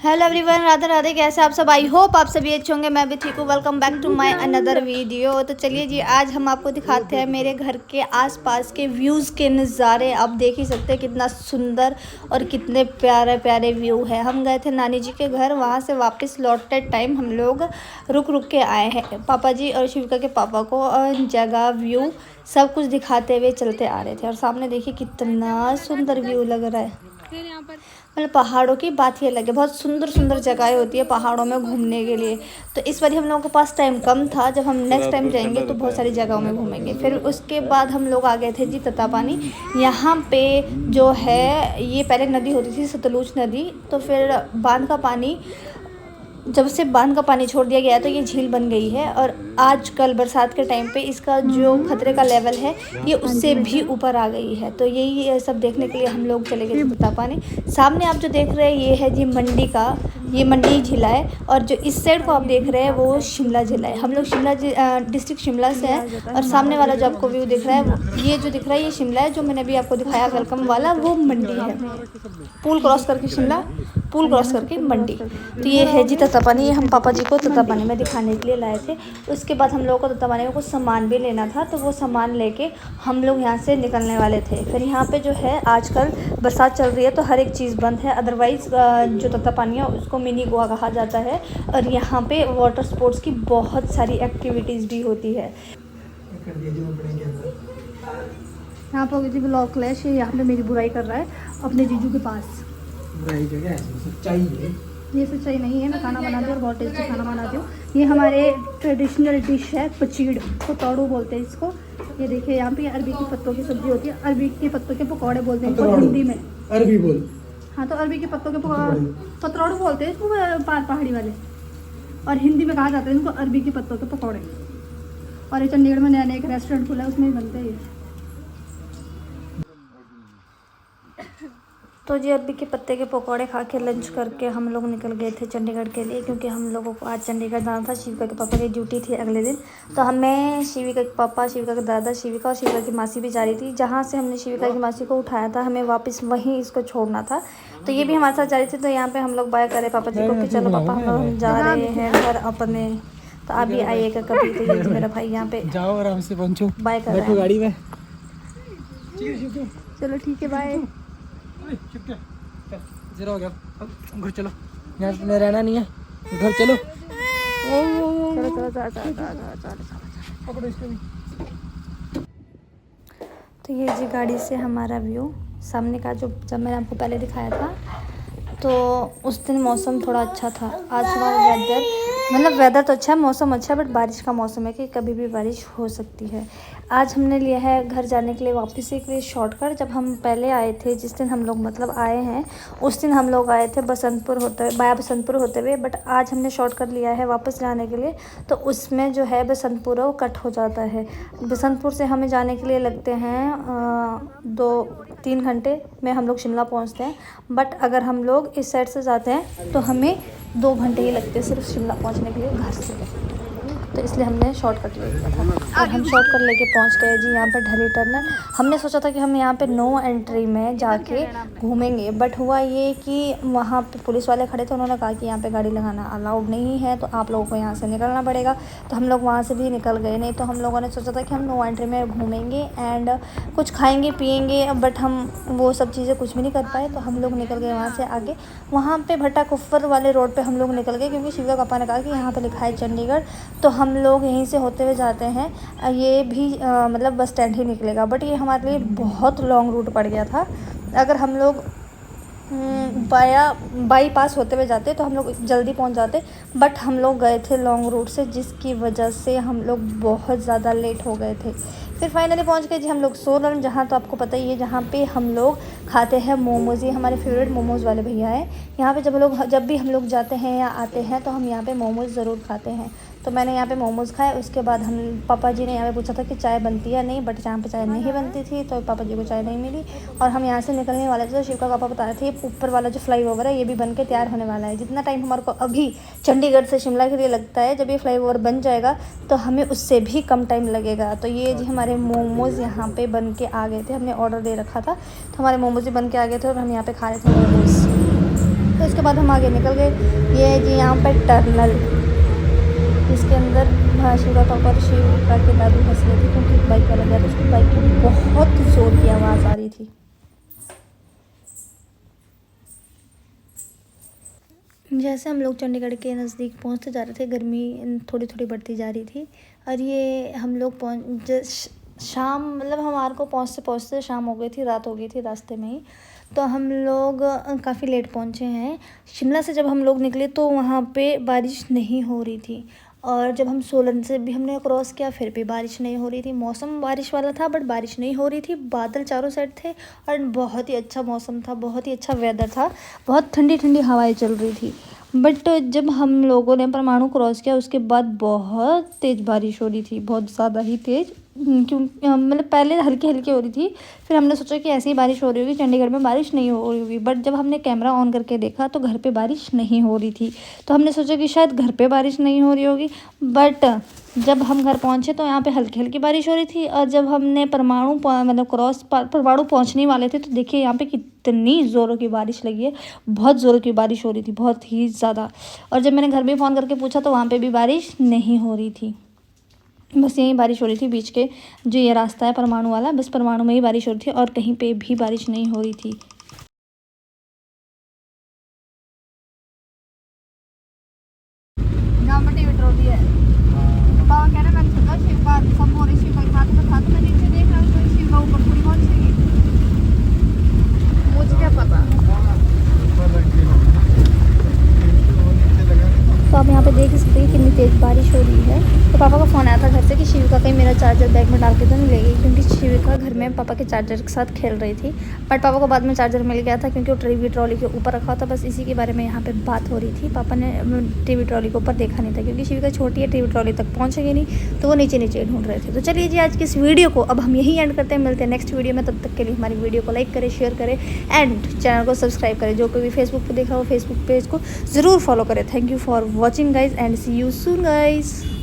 Hello everyone, Radhe Radhe. कैसे आप सब? आई होप आप सभी अच्छे होंगे। मैं भी ठीक हूँ। Welcome back to my another video. तो चलिए जी, आज हम आपको दिखाते हैं मेरे घर के आसपास के व्यूज़ के नज़ारे। आप देख ही सकते हैं कितना सुंदर और कितने प्यारे प्यारे व्यू है। हम गए थे नानी जी के घर, वहाँ से वापस लौटते टाइम हम लोग रुक के आए हैं। पापा जी और शिविका के पापा को जगह व्यू सब कुछ दिखाते हुए चलते आ रहे थे। और सामने देखिए कितना सुंदर व्यू लग रहा है। मतलब पहाड़ों की बात ही अलग है। बहुत सुंदर सुंदर जगहें होती है पहाड़ों में घूमने के लिए। तो इस बार हम लोगों के पास टाइम कम था। जब हम नेक्स्ट टाइम जाएंगे तो बहुत सारी जगहों में घूमेंगे। फिर उसके बाद हम लोग आ गए थे जी तत्तापानी। यहाँ पे जो है ये पहले नदी होती थी, सतलुज नदी। तो फिर बांध का पानी, जब से बांध का पानी छोड़ दिया गया है तो ये झील बन गई है। और आजकल बरसात के टाइम पे इसका जो खतरे का लेवल है ये उससे भी ऊपर आ गई है। तो यही सब देखने के लिए हम लोग चले गए थे तत्तापानी। सामने आप जो देख रहे हैं ये है जी मंडी का, ये मंडी जिला है। और जो इस साइड को आप देख रहे हैं वो शिमला जिला है। हम लोग शिमला डिस्ट्रिक्ट शिमला से हैं। और सामने वाला जो आपको व्यू दिख रहा है, ये जो दिख रहा है ये शिमला है। जो मैंने अभी आपको दिखाया वेलकम वाला, वो मंडी है। पुल क्रॉस करके शिमला, पुल क्रॉस करके मंडी। तो ये है जी तत्तापानी। ये हम पापा जी को तत्तापानी में दिखाने के लिए लाए थे। उसके बाद हम लोगों को तत्तापानी में कुछ सामान भी लेना था, तो वो सामान लेके हम लोग यहाँ से निकलने वाले थे। फिर यहाँ पे जो है आजकल बरसात चल रही है तो हर एक चीज़ बंद है। अदरवाइज़ जो तत्तापानी है उसको मिनी गोवा कहा जाता है। और यहाँ पे वाटर स्पोर्ट्स की बहुत सारी एक्टिविटीज़ भी होती है। यहाँ पर जी ब्लॉक क्लैश है। यहाँ पे मेरी बुराई कर रहा है अपने जीजू के पास। बुराई जगह है, सच्चाई है। ये सच्चाई नहीं है। मैं खाना बनाती हूँ और बहुत टेस्टी खाना बनाती हूँ। ये हमारे ट्रेडिशनल डिश है पचीड़, पतौड़ू बोलते हैं इसको। ये देखिए यहाँ पे अरबी के पत्तों की सब्जी होती है। अरबी के पत्तों के पकौड़े बोलते हैं इसको हिंदी में। अरबी बोल। हाँ, तो अरबी के पत्तों के पतौड़ू बोलते हैं इसको पहाड़ी वाले। और हिंदी में कहा जाता है इनको अरबी के पत्तों के पकौड़े। और ये चंडीगढ़ में नया नया एक रेस्टोरेंट खुला है, उसमें भी बनते हैं ये। तो जी अरबी के पत्ते के पकौड़े खा के लंच करके हम लोग निकल गए थे चंडीगढ़ के लिए, क्योंकि हम लोगों को आज चंडीगढ़ जाना था। शिविका के पापा की ड्यूटी थी अगले दिन। तो हमें शिविका के पापा, शिविका के दादा, शिविका और शिविका की मासी भी जा रही थी। जहाँ से हमने शिविका की मासी को उठाया था हमें वापस वहीं इसको छोड़ना था। तो ये भी हमारे साथ जा रही थी। तो यहाँ पर हम लोग बाय करें पापा जी को कि चलो पापा हम जा रहे हैं घर अपने। तो आप भी आइएगा कभी। तो ये मेरा भाई यहाँ पे जाओ आराम से पहुंचो, बाय कर रहा बैठो है गाड़ी में। चलो ठीक है, बाय। जरा हो गया, घर चलो। यहाँ में रहना नहीं है, घर चलो। पकड़ो इसको भी। तो ये जी गाड़ी से हमारा व्यू सामने का, जो जब मैंने आपको पहले दिखाया था तो उस दिन मौसम थोड़ा अच्छा था। आज हमारा वेदर तो अच्छा है, मौसम अच्छा है, बट बारिश का मौसम है कि कभी भी बारिश हो सकती है। आज हमने लिया है घर जाने के लिए वापस एक शॉर्टकट। जब हम पहले आए थे, जिस दिन हम लोग आए हैं, उस दिन हम लोग आए थे बसंतपुर होते हुए, बाया बसंतपुर होते हुए। बट आज हमने शॉर्टकट लिया है वापस जाने के लिए। तो उसमें जो है बसंतपुर वो कट हो जाता है। बसंतपुर से हमें जाने के लिए लगते हैं 2-3 घंटे में हम लोग शिमला पहुंचते हैं। बट अगर हम लोग इस साइड से जाते हैं तो हमें 2 घंटे ही लगते हैं सिर्फ शिमला पहुंचने के लिए घर से। तो इसलिए हमने शॉर्टकट ले लिया था। और हम शॉर्टकट लेके पहुंच गए जी यहाँ पर ढली टर्नल। हमने सोचा था कि हम यहाँ पे नो एंट्री में जाके घूमेंगे, बट हुआ ये कि वहाँ पे पुलिस वाले खड़े थे। उन्होंने कहा कि यहाँ पे गाड़ी लगाना अलाउड नहीं है, तो आप लोगों को यहाँ से निकलना पड़ेगा। तो हम लोग वहाँ से भी निकल गए। नहीं तो हम लोगों ने सोचा था कि हम नो एंट्री में घूमेंगे एंड कुछ खाएँगे पिएँगे, बट हम वो सब चीज़ें कुछ भी नहीं कर पाए। तो हम लोग निकल गए वहाँ से आगे। वहाँ पर भट्टा कुफ्फर वाले रोड पर हम लोग निकल गए, क्योंकि शिविका पापा ने कहा कि यहाँ पर लिखा है चंडीगढ़। तो हम लोग यहीं से होते हुए जाते हैं। ये भी मतलब बस स्टैंड ही निकलेगा, बट ये हमारे लिए बहुत लॉन्ग रूट पड़ गया था। अगर हम लोग बाईपास होते हुए जाते तो हम लोग जल्दी पहुंच जाते, बट हम लोग गए थे लॉन्ग रूट से, जिसकी वजह से हम लोग बहुत ज़्यादा लेट हो गए थे। फिर फाइनली पहुंच गए जी हम लोग सोलन, जहां तो आपको पता ही है जहां पे हम लोग खाते हैं मोमोज़। ये हमारे फेवरेट मोमोज़ वाले भैया हैं। यहाँ पे जब भी हम लोग जाते हैं या आते हैं तो हम यहाँ पे मोमोज़ ज़रूर खाते हैं। तो मैंने यहाँ पे मोमोज़ खाए। उसके बाद हम पापा जी ने यहाँ पे पूछा था कि चाय बनती है नहीं, बट यहाँ पे चाय नहीं बनती थी, तो पापा जी को चाय नहीं मिली। और हम यहाँ से निकलने वाले थे। तो शिविका पापा बता रहे थे ऊपर वाला जो फ्लाईओवर है ये भी बन के तैयार होने वाला है। जितना टाइम हमारे को अभी चंडीगढ़ से शिमला के लिए लगता है, जब ये फ्लाईओवर बन जाएगा तो हमें उससे भी कम टाइम लगेगा। तो ये जी हमारे मोमोज़ यहाँ पे बन के आ गए थे। हमने ऑर्डर दे रखा था, तो हमारे मोमोज़ भी बन के आ गए थे और हम यहाँ पे खा रहे थे मोमोज़। तो उसके बाद हम आगे निकल गए। ये है जी यहाँ पे टर्नल, जिसके अंदर शिवा पापा और शिवा के दादू हंस रहे थे क्योंकि बाइक वाला गया था, उसकी बाइक की बहुत ज़ोर की आवाज़ आ रही थी। जैसे हम लोग चंडीगढ़ के नज़दीक पहुंचते जा रहे थे, गर्मी थोड़ी थोड़ी बढ़ती जा रही थी और ये हम लोग शाम मतलब हमारे को पहुंचते पहुंचते शाम हो गई थी, रात हो गई थी रास्ते में ही। तो हम लोग काफ़ी लेट पहुंचे हैं। शिमला से जब हम लोग निकले तो वहाँ पे बारिश नहीं हो रही थी, और जब हम सोलन से भी हमने क्रॉस किया फिर भी बारिश नहीं हो रही थी। मौसम बारिश वाला था बट बारिश नहीं हो रही थी, बादल चारों साइड थे और बहुत ही अच्छा मौसम था, बहुत ही अच्छा वेदर था, बहुत ठंडी ठंडी हवाएं चल रही थी। बट जब हम लोगों ने परमाणु क्रॉस किया उसके बाद बहुत तेज़ बारिश हो रही थी, बहुत ज़्यादा ही तेज़। क्योंकि मतलब पहले हल्की हल्की हो रही थी, फिर हमने सोचा कि ऐसी ही बारिश हो रही होगी, चंडीगढ़ में बारिश नहीं हो रही होगी। बट जब हमने कैमरा ऑन करके देखा तो घर पे बारिश नहीं हो रही थी, तो हमने सोचा कि शायद घर पे बारिश नहीं हो रही होगी। बट जब हम घर पहुंचे तो यहाँ पे हल्की हल्की बारिश हो रही थी, और जब हमने परमाणु पहुंचने वाले थे तो देखिए यहाँ पे कितनी ज़ोरों की बारिश लगी है, बहुत ज़ोरों की बारिश हो रही थी, बहुत ही ज़्यादा। और जब मैंने घर में फ़ोन करके पूछा तो वहाँ पे भी बारिश नहीं हो रही थी, बस यहीं बारिश हो रही थी बीच के जो ये रास्ता है परमाणु वाला, बस परमाणु में ही बारिश हो रही थी और कहीं पे भी बारिश नहीं हो रही थी। है बाबा कह रहे मैंने सोचा शिव का सब हो रही, शिव का हाथ में था तो मैं नीचे देख रहा हूँ तो शिव का ऊपर थोड़ी पहुँच गई, मुझे क्या पता। तो आप यहाँ पे देख सकते हैं कितनी तेज़ बारिश हो रही है। तो पापा का फ़ोन आया था घर से कि शिविका कहीं मेरा चार्जर बैग में डाल के तो नहीं ले गई, क्योंकि शिविका घर में पापा के चार्जर के साथ खेल रही थी। बट पापा को बाद में चार्जर मिल गया था क्योंकि वो टीवी ट्रॉली के ऊपर रखा था, बस इसी के बारे में यहाँ पे बात हो रही थी। पापा ने टीवी ट्रॉली के ऊपर देखा नहीं था क्योंकि शिविका छोटी है, टीवी ट्रॉली तक पहुँचेगी नहीं, तो वो नीचे नीचे ढूंढ रहे थे। तो चलिए जी आज की इस वीडियो को अब हम यहीं एंड करते हैं, मिलते हैं नेक्स्ट वीडियो में। तब तक के लिए हमारी वीडियो को लाइक करें, शेयर करें एंड चैनल को सब्सक्राइब करें। जो कोई भी फेसबुक पर देख रहा हो फेसबुक पेज को ज़रूर फॉलो करें। Thank you for watching guys and see you soon guys.